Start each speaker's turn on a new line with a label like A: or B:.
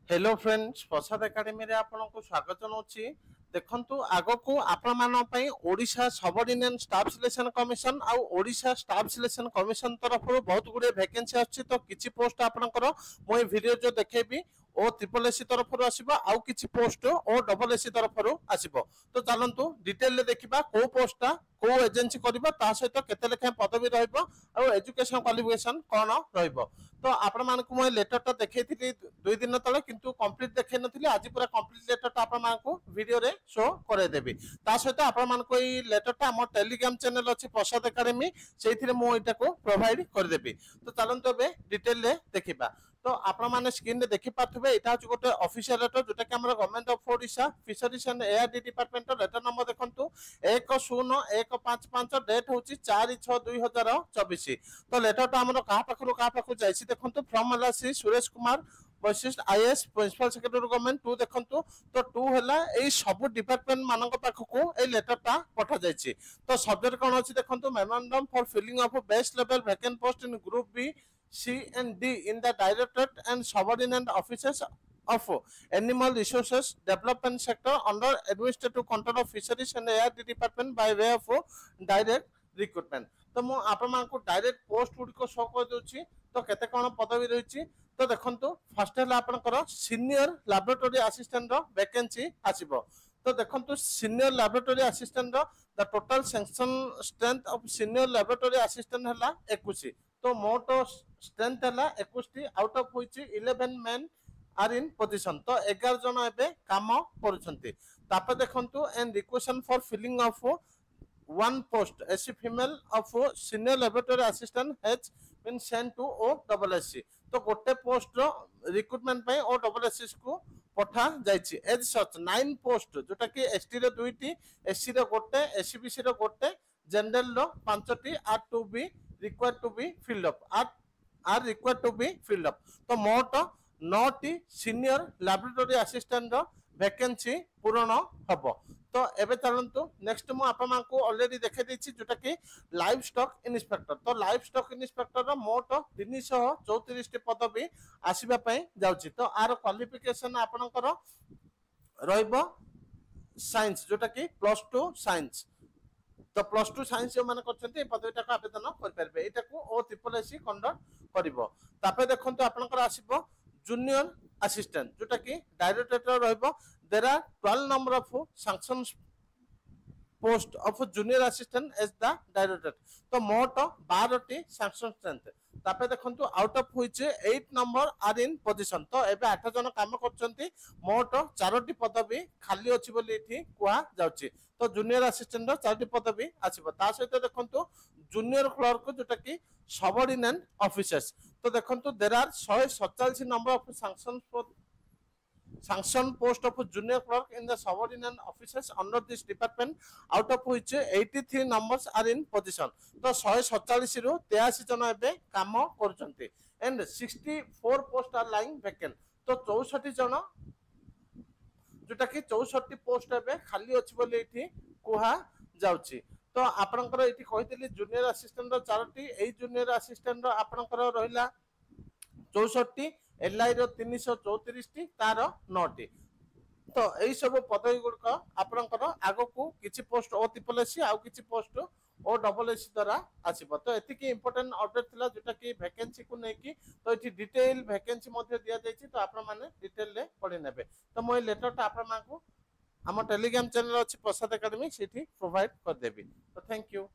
A: Hello friends प्रसाद academy रे आपनको स्वागत जनाऊँगी। देखंतु आगको आपण मान पई Odisha subordinate staff selection commission आउ ओडिशा स्टाफ सिलेक्शन कमिशन तरफ बहुत गुडे वैकेंसी आछि। तो किछि पोस्ट आपनकर मो ए वीडियो जो देखेबी ओ ट्रिपल एससी तरफ आसीबो आउ किछि पोस्ट ओ डबल एससी तरफ आसीबो। तो चलंतु डिटेल ले देखिबा को पोस्टटा को एजेंसी करबा ता सहित केते लेखा पदवी रहइबो आउ एजुकेशन क्वालिफिकेशन कोन रहइबो। तो आपण मानकु मो लेटरटा देखैथिली 2 दिन तळे किंतु कंप्लीट देखै नथिली। आज पूरा कंप्लीट लेटरटा आपण मानकु वीडियो रे शो करे देबी। ता सहित आपण मानकु ए लेटरटा हमर टेलीग्राम चैनल अछि प्रसाद एकेडमी सेहिथिरे मो एटा को प्रोवाइड कर देबी। तो चलंतु बे डिटेल ले देखिबा। तो आपण माने स्क्रीन रे देखि पाथबे एटा छु गोटे ऑफिशियल लेटर जोटा कि हमर government of Odisha fisheries and ARD department letter number देखंतु 10155 डेट होची 4/6/2024। तो लेटरटा हमर कहा पाखु जाईसी देखंतु from LC Suresh Kumar Vashishtha IAS principal secretary government 2 देखंतु। तो 2 हला एई सब डिपार्टमेंट मानक पाखु ए लेटरटा पठा जाईची। तो सब्जेक्ट कोन अछि देखंतु memorandum for filling of best level vacant post in group B C and D in the Directorate and Subordinate Offices of Animal Resources Development Sector under Administrative Control of Fisheries and ARD Department by way of direct recruitment। तो मो आपण मानकु direct post गुडी को show कर दोछि। तो केते कोन पदवी रहिछि तो देखंतु फर्स्ट हला आपनकर सीनियर लैबोरेटरी असिस्टेंट रो वैकेंसी आसीबो। तो देखंतु सीनियर लैबोरेटरी असिस्टेंट रो the total sanction strength of senior laboratory assistant हला 21। तो मोट स्ट्रेंथ हला 21 out of which 11 men are in position. तो 11 जन एबे काम करूछंती। तापर देखंतु and requisition for filling of one post SC female of senior laboratory assistant has been sent to OSSC। तो गोटे पोस्ट रो रिक्रूटमेंट पे OSSC को पठा जायछि। एज सच 9 पोस्ट जोटा कि एसटी रो 2टी एससी रो गोटे एससीबीसी रो गोटे जनरल रो 5टी are to be required to be filled up are required to be filled up. तो मोट 9टी सीनियर लैबोरेटरी असिस्टेंट रो वैकेंसी पूर्ण हबो। तो एबे चलंतु नेक्स्ट मु आपा मानकु ऑलरेडी देखे देछि जोटा कि लाइव स्टॉक इंस्पेक्टर। तो लाइव स्टॉक इंस्पेक्टर रो मोट 334 टी पदवी आसीबा पई जाउछि। तो आर क्वालिफिकेशन आपनकर रहइबो साइंस जोटा कि +2 साइंस। तो +2 साइंस जो माने करछन्ती पदवीटा को आवेदन कर परबे। एटा को ओ ट्रिपल एससी कंडक्ट करिवो। तापे देखंतु आपनकर आसीबो जूनियर असिस्टेंट जोटा कि डायरेक्टर रहइबो। There are 12 number of sanction post of junior assistant as the director. तो मोट 12 टी सैंक्शन स्ट्रेंथ। तापे देखंतु out of which 8 number are in position. तो एबे 8 जन काम करछन्ती मोट 4 टी पदवी खाली अछि बोली एठी कुआ जाउछि। तो जूनियर असिस्टेंट रो 4 टी पदवी आसीबो। ता सहित देखंतु जूनियर क्लर्क जोटा कि सबऑर्डिनेट ऑफिसर्स। तो देखंतु there are 147 number of sanction post of junior clerk in the subordinate officers under this department out of which 83 numbers are in position। तो 147 रु 83 जन एबे काम करछन्ते and 64 post are lying vacant। तो 64 जन जोटा कि 64 पोस्ट एबे खाली अछि बोली एठी कुहा जाउछि। तो आपनकर एठी कहितली जूनियर असिस्टेंट रो 4टी एई जूनियर असिस्टेंट रो आपनकर रहिला 64 एलआई रो 334 टी तार 9टी। तो एई सब पदवी गुडक आपनकर आगो को किछि पोस्ट ओ ट्रिपल एससी आउ किछि पोस्ट ओ डबल एससी द्वारा आसीबो। तो एतिकी इंपोर्टेंट अपडेट थिला जोटा कि वैकेंसी को नै कि तो एठी डिटेल वैकेंसी मध्ये दिया जायछि। तो आपण माने डिटेल ले पढि नेबे। तो मोय लेटरटा आपण मानकु हम टेलीग्राम चैनल अछि प्रसाद एकेडमी सेठी प्रोवाइड कर देबी। तो थैंक यू।